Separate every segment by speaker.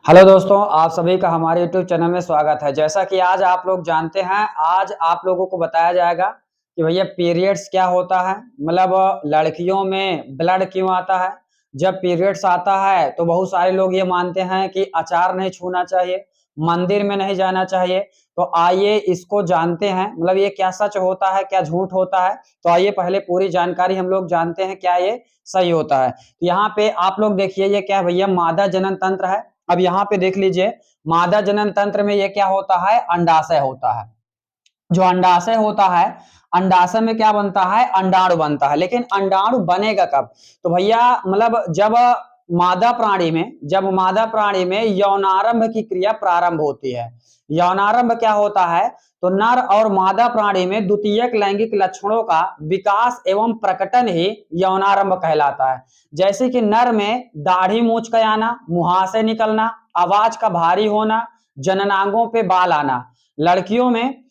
Speaker 1: Hello दोस्तों, आप सभी का हमारे YouTube चैनल में स्वागत है। जैसा कि आज आप लोग जानते हैं, आज आप लोगों को बताया जाएगा कि भैया पीरियड्स क्या होता है। मतलब लड़कियों में ब्लड क्यों आता है। जब पीरियड्स आता है तो बहुत सारे लोग ये मानते हैं कि अचार नहीं छूना चाहिए, मंदिर में नहीं जाना चाहिए। तो आइए इसको जानते हैं, मतलब ये क्या सच होता है, क्या झूठ होता है। तो आइए पहले पूरी जानकारी हम लोग जानते हैं क्या ये सही होता है। तो यहाँ पे आप लोग देखिए, ये क्या है भैया, मादा जनन तंत्र है। अब यहाँ पे देख लीजिए, मादा जनन तंत्र में ये क्या होता है, अंडाशय होता है। जो अंडाशय होता है, अंडाशय में क्या बनता है, अंडाणु बनता है। लेकिन अंडाणु बनेगा कब? तो भैया मतलब जब मादा प्राणी में यौनारंभ की क्रिया प्रारंभ होती है। यौनारंभ क्या होता है, तो नर और मादा प्राणी में द्वितीयक लैंगिक लक्षणों का विकास एवं प्रकटन ही यौनारंभ कहलाता है। जैसे कि नर में दाढ़ी मूंछ का आना, मुहासे निकलना, आवाज का भारी होना, जननांगों पे बाल आना। लड़कियों में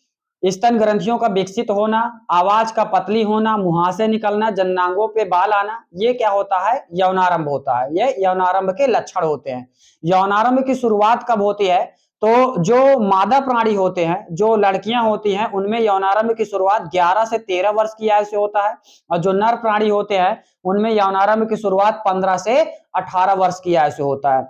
Speaker 1: स्तन ग्रंथियों का विकसित होना, आवाज का पतली होना, मुहासे निकलना, जननांगों पे बाल आना, ये क्या होता है, यौनारंभ होता है। ये यौनारंभ के लक्षण होते हैं। यौनारंभ की शुरुआत कब होती है? तो जो मादा प्राणी होते हैं, जो लड़कियां होती हैं, उनमें यौनारंभ की शुरुआत 11 से 13 वर्ष की आयु से होता है। और जो नर प्राणी होते हैं, उनमें यौनारंभ की शुरुआत 15 से 18 वर्ष की आयु से होता है।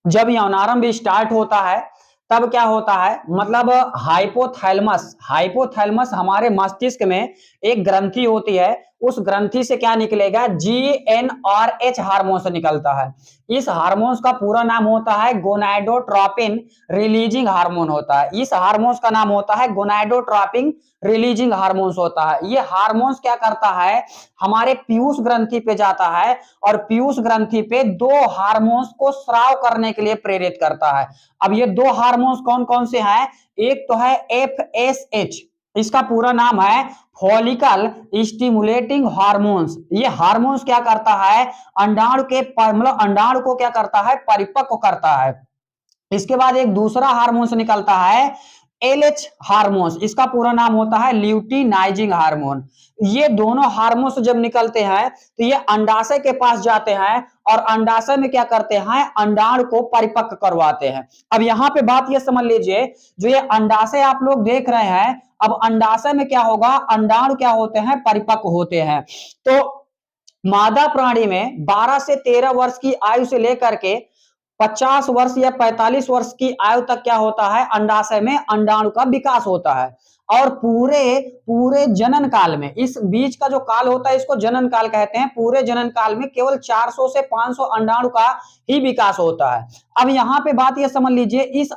Speaker 1: जब यौनारंभ स्टार्ट होता है तब क्या होता है, मतलब हाइपोथैलेमस हाइपोथैलेमस हमारे मस्तिष्क में एक ग्रंथि होती है। उस ग्रंथि से क्या निकलेगा, GnRH हार्मोन निकलता है। इस हार्मोन का पूरा नाम होता है गोनाडोट्रोपिन रिलीजिंग हार्मोन होता है। इस हार्मोन का नाम होता है गोनाडोट्रोपिन रिलीजिंग हार्मोन होता है। ये हार्मोन क्या करता है, हमारे पीयूष ग्रंथि पे जाता है और पीयूष ग्रंथि पे दो हार्मोन्स को स्राव करने के लिए प्रेरित करता है। अब ये दो हार्मोन्स कौन कौन से हैं? एक तो है FSH, इसका पूरा नाम है फॉलिकल स्टिमुलेटिंग हार्मोन्स। ये हार्मोन्स क्या करता है, अंडाणु के मतलब अंडाणु को क्या करता है, परिपक्व करता है। इसके बाद एक दूसरा हार्मोन निकलता है LH हार्मोन, इसका पूरा नाम होता है ल्यूटिनाइजिंग हार्मोन। ये दोनों हार्मोन्स जब निकलते हैं तो ये अंडाशय के पास जाते हैं और अंडाशय में क्या करते हैं, अंडाणु को परिपक्व करवाते हैं। अब यहाँ पे बात ये समझ लीजिए, जो ये अंडाशय आप लोग देख रहे हैं, अब अंडाशय में क्या होगा, अंडाणु क्या होते हैं, परिपक्व होते हैं। तो मादा प्राणी में 12 से 13 वर्ष की आयु से लेकर के 50 वर्ष या 45 वर्ष की आयु तक क्या होता है, अंडाशय में अंडाणु का विकास होता है। और पूरे पूरे जनन काल में, इस बीच का जो काल होता है इसको जनन काल कहते हैं। पूरे जनन काल में केवल 400 से 500 अंडाणु का ही विकास होता है। अब यहाँ पे बात ये समझ लीजिए, इस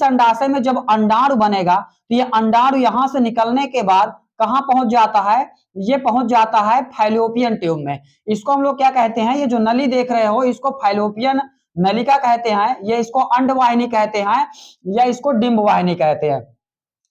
Speaker 1: अंडाशय में जब अंडाणु बनेगा तो ये अंडाणु यहां से निकलने के बाद कहां पहुंच जाता है, ये पहुंच जाता है फैलोपियन ट्यूब में। इसको हम लोग क्या कहते हैं, ये जो नली देख रहे हो इसको फैलोपियन नलिका कहते हैं, ये इसको अंडवाहिनी कहते हैं, या इसको डिंब वाहिनी कहते हैं।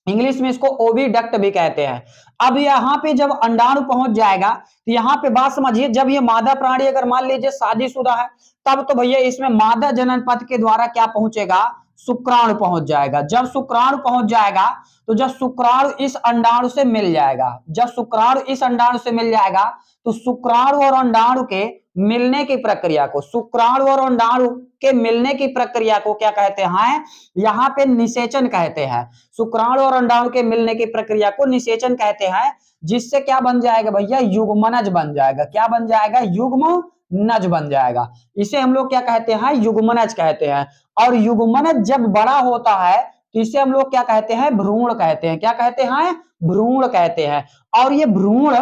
Speaker 1: इंग्लिश में इसको ओविडक्ट भी कहते हैं। अब यहाँ पे जब अंडाणु पहुंच जाएगा तो यहाँ पे बात समझिए, जब ये मादा प्राणी अगर मान लीजिए शादीशुदा है, तब तो भैया इसमें मादा जनन पथ के द्वारा क्या पहुंचेगा, शुक्राणु पहुंच जाएगा। जब शुक्राणु पहुंच जाएगा, तो जब शुक्राणु इस अंडाणु से मिल जाएगा, जब शुक्राणु इस अंडाणु से मिल जाएगा, तो शुक्राणु और अंडाणु के मिलने की प्रक्रिया को, शुक्राणु और अंडाणु के मिलने की प्रक्रिया को क्या कहते हैं, यहाँ पे निषेचन कहते हैं। शुक्राणु और अंडाणु के मिलने की प्रक्रिया को निषेचन कहते हैं, जिससे क्या बन जाएगा भैया, युग्मनज बन जाएगा। क्या बन जाएगा, युग्मनज बन जाएगा। इसे हम लोग क्या कहते हैं, युग्मनज कहते हैं। और युग्मनज जब बड़ा होता है तो इसे हम लोग क्या कहते हैं, भ्रूण कहते हैं। क्या कहते हैं, भ्रूण कहते हैं। और ये भ्रूण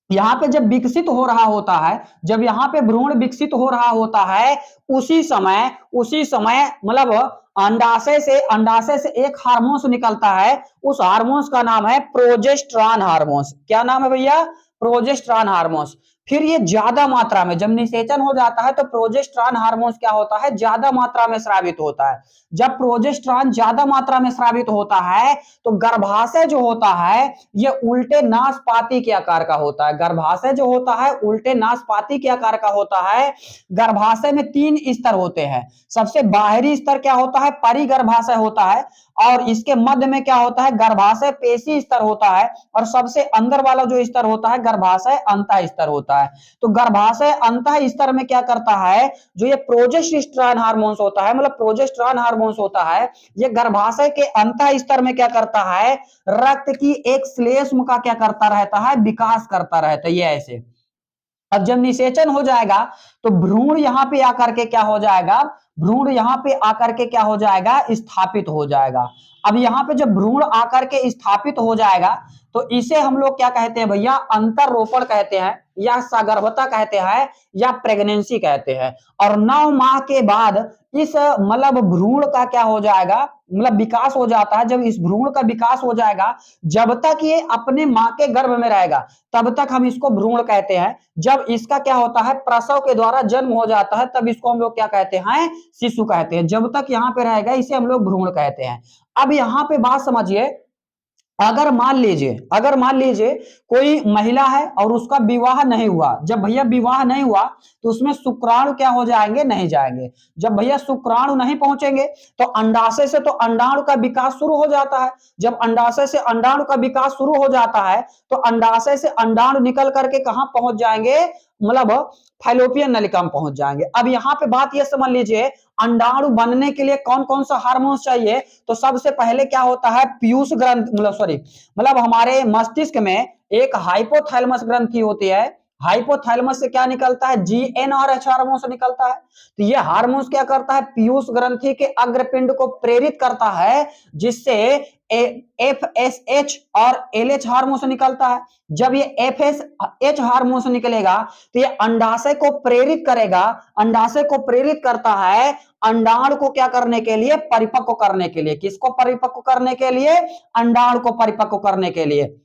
Speaker 1: यहाँ पे जब विकसित हो रहा होता है, जब यहाँ पे भ्रूण विकसित हो रहा होता है, उसी समय मतलब अंडाशय से एक हार्मोन्स निकलता है। उस हार्मोन्स का नाम है प्रोजेस्टेरॉन हार्मोन्स। क्या नाम है भैया, प्रोजेस्टेरॉन हार्मोन्स। फिर ये ज्यादा मात्रा में जब निषेचन हो जाता है तो प्रोजेस्टेरॉन हार्मोन्स क्या होता है, ज्यादा मात्रा में स्रावित होता है। जब प्रोजेस्टेरॉन ज्यादा मात्रा में स्रावित होता है तो गर्भाशय जो होता है ये उल्टे नाशपाती के आकार का होता है। गर्भाशय जो होता है उल्टे नाशपाती के आकार का होता है। गर्भाशय में 3 स्तर होते हैं। सबसे बाहरी स्तर क्या होता है, परिगर्भाशय होता है। और इसके मध्य में क्या होता है, गर्भाशय पेशी स्तर होता है। और सबसे अंदर वाला जो स्तर होता है गर्भाशय अंतः स्तर होता है। होता है। तो गर्भाशय अंतः स्तर में क्या करता है, जो ये प्रोजेस्टेरॉन हार्मोन्स होता है, मतलब प्रोजेस्टेरॉन हार्मोन्स होता है, ये गर्भाशय के अंतः स्तर में क्या करता है, रक्त की एक श्लेष्म का क्या करता रहता है, विकास करता रहता है। ये ऐसे अब जब निषेचन हो जाएगा तो भ्रूण यहां पे आकर के क्या हो जाएगा, भ्रूण यहां पे आकर के क्या हो जाएगा, स्थापित हो जाएगा। अब यहां पे जब भ्रूण आकर के स्थापित हो जाएगा तो इसे हम लोग क्या कहते हैं भैया, अंतररोपण कहते हैं, या सगर्भता कहते हैं, या प्रेगनेंसी कहते हैं। और 9 माह के बाद इस मतलब भ्रूण का क्या हो जाएगा, मतलब विकास हो जाता है। जब इस भ्रूण का विकास हो जाएगा, जब तक ये अपने मां के गर्भ में रहेगा तब तक हम इसको भ्रूण कहते हैं। जब इसका क्या होता है, प्रसव के द्वारा जन्म हो जाता है, तब इसको हम लोग क्या कहते हैं, शिशु कहते हैं। जब तक यहाँ पे रहेगा इसे हम लोग भ्रूण कहते हैं। अब यहाँ पे बात समझिए, अगर मान लीजिए कोई महिला है और उसका विवाह नहीं हुआ, जब भैया विवाह नहीं हुआ तो उसमें शुक्राणु क्या हो जाएंगे, नहीं जाएंगे। जब भैया शुक्राणु नहीं पहुंचेंगे तो अंडाशय से तो अंडाणु का विकास शुरू हो जाता है। जब अंडाशय से अंडाणु का विकास शुरू हो जाता है तो अंडाशय से अंडाणु निकल करके कहां पहुंच जाएंगे, मतलब फैलोपियन नलिका में पहुंच जाएंगे। अब यहाँ पे बात यह समझ लीजिए, अंडाणु बनने के लिए कौन कौन सा हार्मोन्स चाहिए, तो सबसे पहले क्या होता है, पीयूष ग्रंथि, मतलब हमारे मस्तिष्क में एक हाइपोथैलेमस ग्रंथि होती है। हाइपोथैलेमस से क्या निकलता है, GnRH हार्मोन से निकलता है। तो ये हार्मोन क्या करता है, पीयूष ग्रंथि के अग्रपिंड को प्रेरित करता है, जिससे FSH और LH हार्मोन से निकलता है। जब ये FSH हार्मोन से निकलेगा तो ये अंडाशय को प्रेरित करेगा, अंडाशय को प्रेरित करता है अंडाणु को क्या करने के लिए, परिपक्व करने के लिए। किसको परिपक्व करने के लिए, अंडाणु को परिपक्व करने के लिए।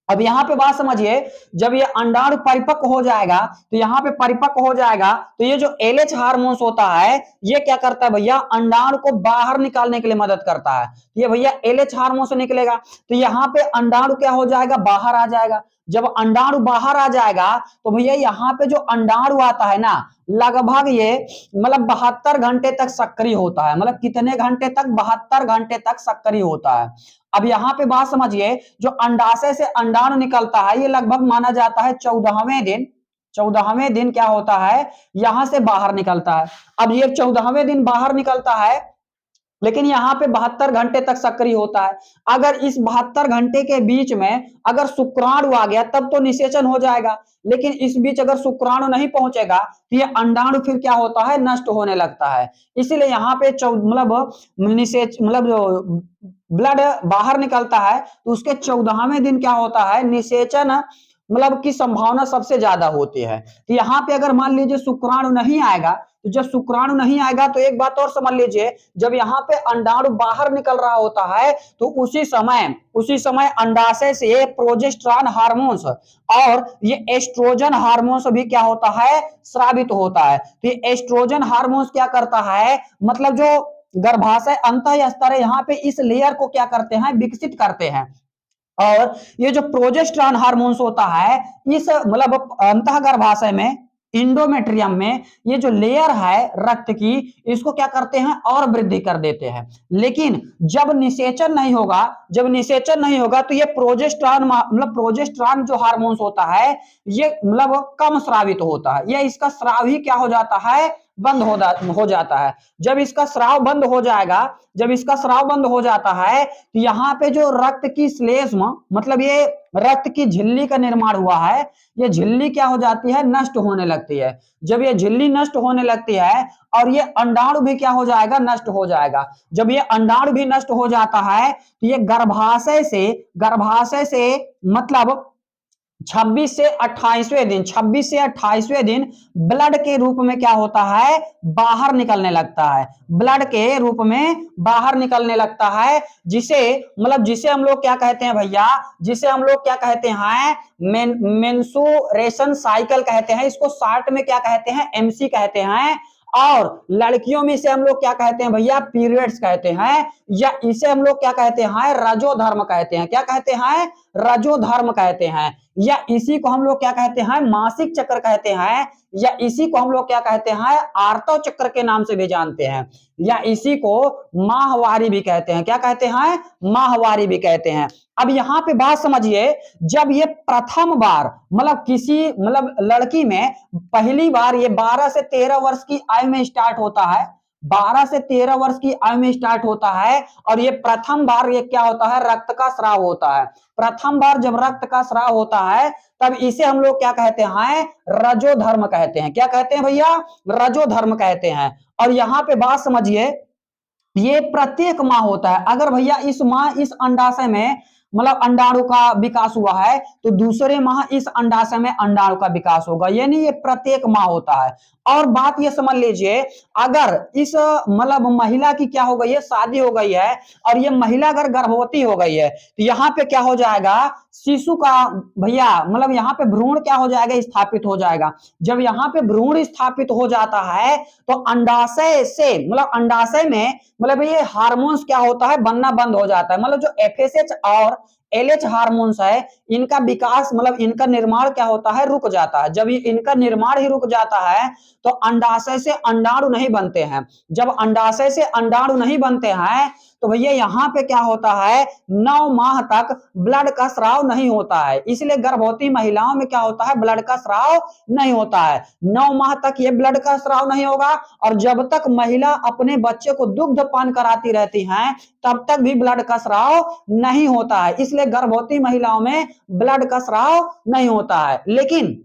Speaker 1: अब यहां पे बात समझिए, जब ये अंडाणु परिपक्व हो जाएगा तो यहां पे परिपक्व हो जाएगा तो ये जो LH हार्मोन्स होता है ये क्या करता है भैया, अंडाणु को बाहर निकालने के लिए मदद करता है। ये भैया LH हार्मोन से निकलेगा तो यहाँ पे अंडाणु क्या हो जाएगा, बाहर आ जाएगा। जब अंडाणु बाहर आ जाएगा तो भैया यहाँ पे जो अंडाणु आता है ना, लगभग ये मतलब 72 घंटे तक सक्रिय होता है। मतलब कितने घंटे तक, 72 घंटे तक सक्रिय होता है। अब यहाँ पे बात समझिए, जो अंडाशय से अंडाणु निकलता है ये लगभग माना जाता है 14वें दिन क्या होता है, यहां से बाहर निकलता है। अब ये 14वें दिन बाहर निकलता है, लेकिन यहाँ पे 72 घंटे तक सक्रिय होता है। अगर इस 72 घंटे के बीच में अगर शुक्राणु आ गया तब तो निषेचन हो जाएगा, लेकिन इस बीच अगर शुक्राणु नहीं पहुंचेगा तो ये अंडाणु फिर क्या होता है, नष्ट होने लगता है। इसीलिए यहाँ पे मतलब जो ब्लड बाहर निकलता है तो उसके 14वें दिन क्या होता है, निषेचन मतलब की संभावना सबसे ज्यादा होती है। तो यहाँ पे अगर मान लीजिए शुक्राणु नहीं आएगा, तो जब शुक्राणु नहीं आएगा तो एक बात और समझ लीजिए, जब यहाँ पे अंडाणु बाहर निकल रहा होता है तो उसी समय अंडाशय से प्रोजेस्टेरॉन हार्मोन्स और ये एस्ट्रोजन हार्मोन्स भी क्या होता है, स्रावित होता है। तो ये एस्ट्रोजन हार्मोन्स क्या करता है, मतलब जो गर्भाशय अंतः स्तर है यहाँ पे इस लेयर को क्या करते हैं, विकसित करते हैं। और ये जो प्रोजेस्टेरॉन हार्मोन्स होता है इस मतलब अंतः गर्भाशय में, इंडोमेट्रियम में ये जो लेयर है रक्त की, इसको क्या करते हैं, और वृद्धि कर देते हैं। लेकिन जब निषेचन नहीं होगा तो ये प्रोजेस्टेरॉन जो हार्मोन्स होता है ये मतलब कम स्रावित होता है, या इसका स्राव ही क्या हो जाता है, बंद हो जाता है। जब इसका स्राव बंद हो जाता है तो यहाँ पे जो रक्त की श्लेष्म, मतलब ये रक्त की झिल्ली का निर्माण हुआ है, ये झिल्ली क्या हो जाती है, नष्ट होने लगती है। जब ये झिल्ली नष्ट होने लगती है और ये अंडाणु भी क्या हो जाएगा, नष्ट हो जाएगा। जब ये अंडाणु भी नष्ट हो जाता है तो ये गर्भाशय से मतलब 26 से 28वें दिन ब्लड के रूप में क्या होता है, बाहर निकलने लगता है। ब्लड के रूप में बाहर निकलने लगता है, जिसे हम लोग क्या कहते हैं भैया, मेंस्ट्रुएशन साइकिल कहते हैं। इसको शॉर्ट में क्या कहते हैं, MC कहते हैं। और लड़कियों में इसे हम लोग क्या कहते हैं भैया, पीरियड्स कहते हैं, या इसे हम लोग क्या कहते हैं, रजोधर्म कहते हैं। क्या कहते हैं, रजोधर्म कहते हैं, या इसी को हम लोग क्या कहते हैं, मासिक चक्र कहते हैं, या इसी को हम लोग क्या कहते हैं, आर्तव चक्र के नाम से भी जानते हैं, या इसी को माहवारी भी कहते हैं। क्या कहते हैं, माहवारी भी कहते हैं। अब यहाँ पे बात समझिए, जब ये प्रथम बार मतलब किसी मतलब लड़की में पहली बार ये 12 से 13 वर्ष की आयु में स्टार्ट होता है, 12 से 13 वर्ष की आयु में स्टार्ट होता है, और ये प्रथम बार ये क्या होता है, रक्त का स्राव होता है। प्रथम बार जब रक्त का स्राव होता है तब इसे हम लोग क्या कहते हैं, रजोधर्म कहते हैं। क्या कहते हैं भैया, रजोधर्म कहते हैं। और यहाँ पे बात समझिए, ये प्रत्येक माह होता है। अगर भैया इस माह इस अंडाशय में मतलब अंडाणु का विकास हुआ है तो दूसरे माह इस अंडाशय में अंडाणु का विकास होगा, यानी ये प्रत्येक माह होता है। और बात ये समझ लीजिए, अगर इस मतलब महिला की क्या हो गई है, शादी हो गई है, और ये महिला अगर गर्भवती हो गई है तो यहाँ पे क्या हो जाएगा, शिशु का भैया मतलब यहाँ पे भ्रूण क्या हो जाएगा, स्थापित हो जाएगा। जब यहाँ पे भ्रूण स्थापित हो जाता है तो अंडाशय से मतलब अंडाशय में मतलब ये हार्मोन्स क्या होता है, बनना बंद हो जाता है। मतलब जो एफएसएच और एलएच हार्मोन्स है, इनका विकास मतलब इनका निर्माण क्या होता है, रुक जाता है। जब ये इनका निर्माण ही रुक जाता है तो अंडाशय से अंडाणु नहीं बनते हैं। जब अंडाशय से अंडाणु नहीं बनते हैं तो भैया यहाँ पे क्या होता है, 9 माह तक ब्लड का स्राव नहीं होता है। इसलिए गर्भवती महिलाओं में क्या होता है, ब्लड का स्राव नहीं होता है। 9 माह तक ये ब्लड का स्राव नहीं होगा, और जब तक महिला अपने बच्चे को दुग्ध पान कराती रहती हैं तब तक भी ब्लड का स्राव नहीं होता है। इसलिए गर्भवती महिलाओं में ब्लड का स्राव नहीं होता है। लेकिन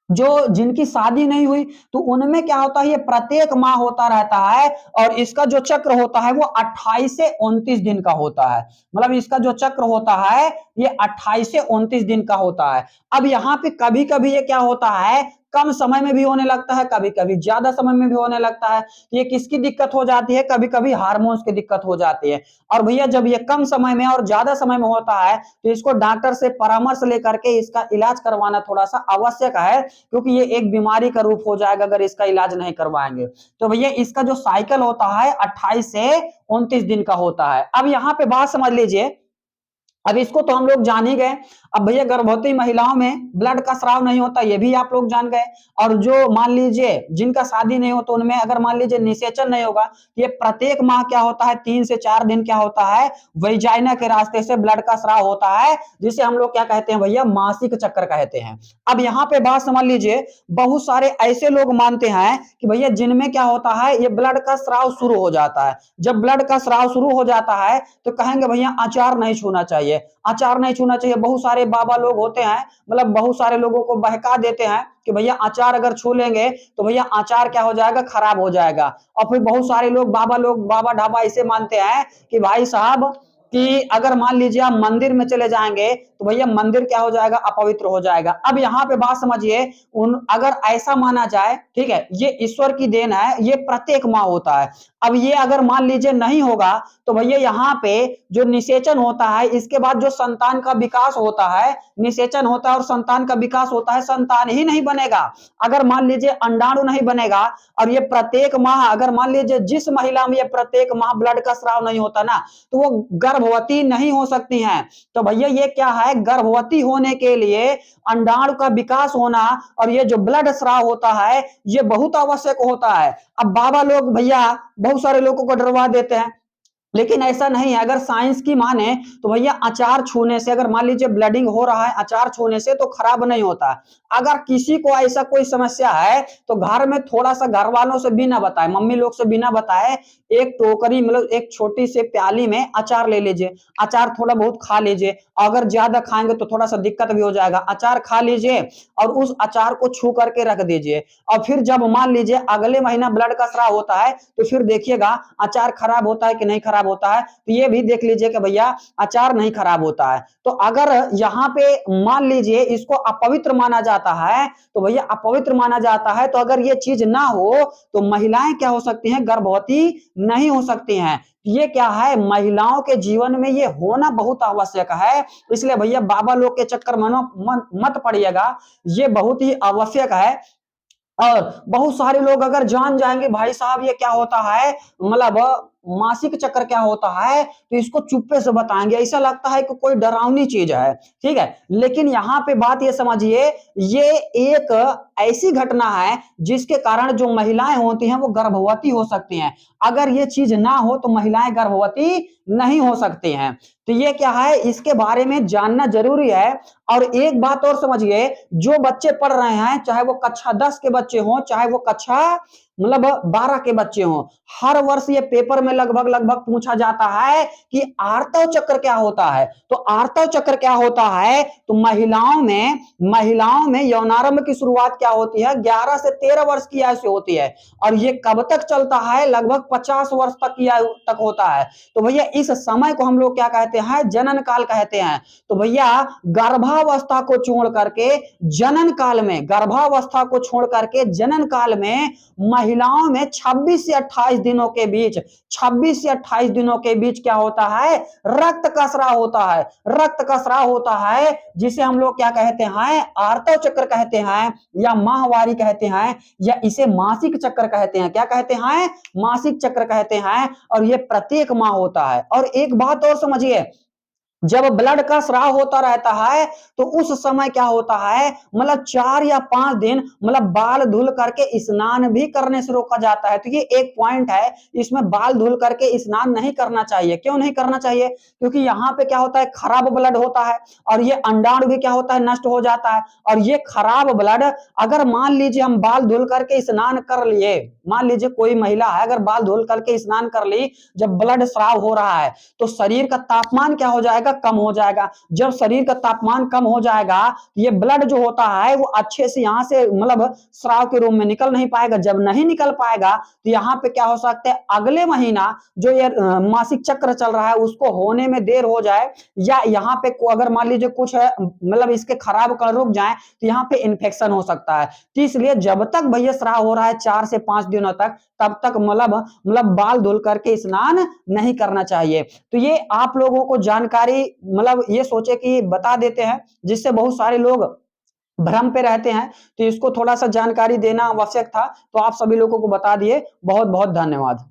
Speaker 1: जो जिनकी शादी नहीं हुई तो उनमें क्या होता है, ये प्रत्येक माह होता रहता है, और इसका जो चक्र होता है वो 28 से 29 दिन का होता है। मतलब इसका जो चक्र होता है ये 28 से 29 दिन का होता है। अब यहाँ पे कभी कभी ये क्या होता है, कम समय में भी होने लगता है, कभी कभी ज्यादा समय में भी होने लगता है। ये किसकी दिक्कत हो जाती है, कभी कभी हार्मोन्स की दिक्कत हो जाती है। और भैया जब ये कम समय में और ज्यादा समय में होता है तो इसको डॉक्टर से परामर्श लेकर के इसका इलाज करवाना थोड़ा सा आवश्यक है, क्योंकि ये एक बीमारी का रूप हो जाएगा अगर इसका इलाज नहीं करवाएंगे। तो भैया इसका जो साइकिल होता है 28 से 29 दिन का होता है। अब यहाँ पे बात समझ लीजिए, अब इसको तो हम लोग जान ही गए। अब भैया गर्भवती महिलाओं में ब्लड का स्राव नहीं होता, ये भी आप लोग जान गए। और जो मान लीजिए जिनका शादी नहीं होता उनमें अगर मान लीजिए निषेचन नहीं होगा, ये प्रत्येक माह क्या होता है, 3 से 4 दिन क्या होता है, वैजाइना के रास्ते से ब्लड का स्राव होता है, जिसे हम लोग क्या कहते हैं भैया, मासिक चक्र कहते हैं। अब यहाँ पे बात समझ लीजिए, बहुत सारे ऐसे लोग मानते हैं कि भैया जिनमें क्या होता है, ये ब्लड का स्राव शुरू हो जाता है। जब ब्लड का स्राव शुरू हो जाता है तो कहेंगे भैया आचार नहीं छूना चाहिए, आचार नहीं छूना चाहिए। बहुत सारे बाबा लोग होते हैं, मतलब बहुत सारे लोगों को बहका देते हैं कि भैया आचार अगर छू लेंगे तो भैया आचार क्या हो जाएगा, खराब हो जाएगा। और फिर बहुत सारे लोग बाबा ढाबा ऐसे मानते हैं कि भाई साहब कि अगर मान लीजिए आप मंदिर में चले जाएंगे तो भैया मंदिर क्या हो जाएगा, अपवित्र हो जाएगा। अब यहाँ पे बात समझिए, अगर ऐसा माना जाए, ठीक है, ये ईश्वर की देन है, ये प्रत्येक माह होता है। अब ये अगर मान लीजिए नहीं होगा तो भैया यहाँ पे जो निषेचन होता है, इसके बाद जो संतान का विकास होता है, निषेचन होता है और संतान का विकास होता है, संतान ही नहीं बनेगा। अगर मान लीजिए अंडाणु नहीं बनेगा, और ये प्रत्येक माह अगर मान लीजिए जिस महिला में ये प्रत्येक माह ब्लड का स्राव नहीं होता ना, तो वो गर्भवती नहीं हो सकती हैं। तो भैया ये क्या है, गर्भवती होने के लिए अंडाणु का विकास होना और ये जो ब्लड स्राव होता है ये बहुत आवश्यक होता है। अब बाबा लोग भैया बहुत सारे लोगों को डरवा देते हैं, लेकिन ऐसा नहीं है। अगर साइंस की माने तो भैया अचार छूने से, अगर मान लीजिए ब्लडिंग हो रहा है अचार छूने से, तो खराब नहीं होता। अगर किसी को ऐसा कोई समस्या है तो घर में थोड़ा सा घर वालों से बिना बताए, मम्मी लोग से बिना बताए, एक टोकरी मतलब एक छोटी सी प्याली में अचार ले लीजिए, अचार थोड़ा बहुत खा लीजिए। अगर ज्यादा खाएंगे तो थोड़ा सा दिक्कत भी हो जाएगा। अचार खा लीजिए और उस अचार को छू करके रख दीजिए, और फिर जब मान लीजिए अगले महीना ब्लड का स्राव होता है तो फिर देखिएगा अचार खराब होता है कि नहीं खराब होता है। तो ये भी देख लीजिए कि भैया अचार नहीं खराब होता है। तो अगर यहाँ पे मान लीजिए इसको अपवित्र माना जाता है तो भैया अपवित्र माना जाता है, तो अगर ये चीज ना हो तो महिलाएं क्या हो सकती हैं, गर्भवती नहीं हो सकती हैं। ये क्या है, महिलाओं के जीवन में ये होना बहुत आवश्यक है। इसलिए भैया बाबा लोग के चक्कर में मत पड़िएगा, ये बहुत ही आवश्यक है। और बहुत सारे लोग अगर जान जाएंगे भाई साहब ये क्या होता है, मतलब मासिक चक्र क्या होता है तो इसको चुप्पे से बताएंगे, ऐसा लगता है कि कोई डरावनी चीज है, ठीक है। लेकिन यहाँ पे बात ये समझिए, ये एक ऐसी घटना है जिसके कारण जो महिलाएं होती हैं वो गर्भवती हो सकती हैं। अगर ये चीज ना हो तो महिलाएं गर्भवती नहीं हो सकती हैं। तो ये क्या है, इसके बारे में जानना जरूरी है। और एक बात और समझिए, जो बच्चे पढ़ रहे हैं, चाहे वो कक्षा 10 के बच्चे हों, चाहे वो कक्षा 12 के बच्चे हों, हर वर्ष ये पेपर में लगभग लगभग पूछा जाता है कि आर्तव चक्र क्या होता है। तो आर्तव चक्र क्या होता है, तो महिलाओं में यौनारंभ की शुरुआत क्या होती है, 11 से 13 वर्ष की आयु से होती है, और ये कब तक चलता है, लगभग 50 वर्ष तक की आयु तक होता है। तो भैया इस समय को हम लोग क्या कहते हैं, जनन काल कहते हैं। तो भैया गर्भावस्था को छोड़ करके जनन काल में, गर्भावस्था को छोड़ करके जनन काल में महिलाओं में 26 से 28 दिनों के बीच, 26 से 28 दिनों के बीच क्या होता है, रक्त का स्राव होता है। रक्त का स्राव होता है जिसे हम लोग क्या कहते हैं, आर्तव चक्र कहते हैं, या माहवारी कहते हैं, या इसे मासिक चक्र कहते हैं। क्या कहते हैं, मासिक चक्र कहते हैं। और ये प्रत्येक माह होता है। और एक बात और समझिए, जब ब्लड का स्राव होता रहता है तो उस समय क्या होता है, 4 या 5 दिन बाल धुल करके स्नान भी करने से रोका जाता है। तो ये एक पॉइंट है, इसमें बाल धुल करके स्नान नहीं करना चाहिए। क्यों नहीं करना चाहिए, क्योंकि यहाँ पे क्या होता है, खराब ब्लड होता है, और ये अंडाणु भी क्या होता है, नष्ट हो जाता है। और ये खराब ब्लड, अगर मान लीजिए हम बाल धुल करके स्नान कर लिए, मान लीजिए कोई महिला है अगर बाल धुल करके स्नान कर ली, जब ब्लड स्राव हो रहा है तो शरीर का तापमान क्या हो जाएगा, कम हो जाएगा। जब शरीर का तापमान कम हो जाएगा, ये ब्लड जो होता है वो अच्छे से यहाँ से स्राव के रूप में निकल नहीं पाएगा। जब नहीं निकल पाएगा तो यहाँ पे क्या हो सकता है, अगले महीना जो ये मासिक चक्र चल रहा है उसको होने में देर हो जाए, या यहाँ पे अगर मान लीजिए कुछ इसके खराब कर रुक जाए तो यहाँ पे इन्फेक्शन हो सकता है। तो इसलिए जब तक भैया स्राव हो रहा है 4 से 5 दिनों तक, तब तक बाल धुल करके स्नान नहीं करना चाहिए। तो ये आप लोगों को जानकारी ये सोचे कि बता देते हैं, जिससे बहुत सारे लोग भ्रम पे रहते हैं। तो इसको थोड़ा सा जानकारी देना आवश्यक था, तो आप सभी लोगों को बता दिए। बहुत बहुत धन्यवाद।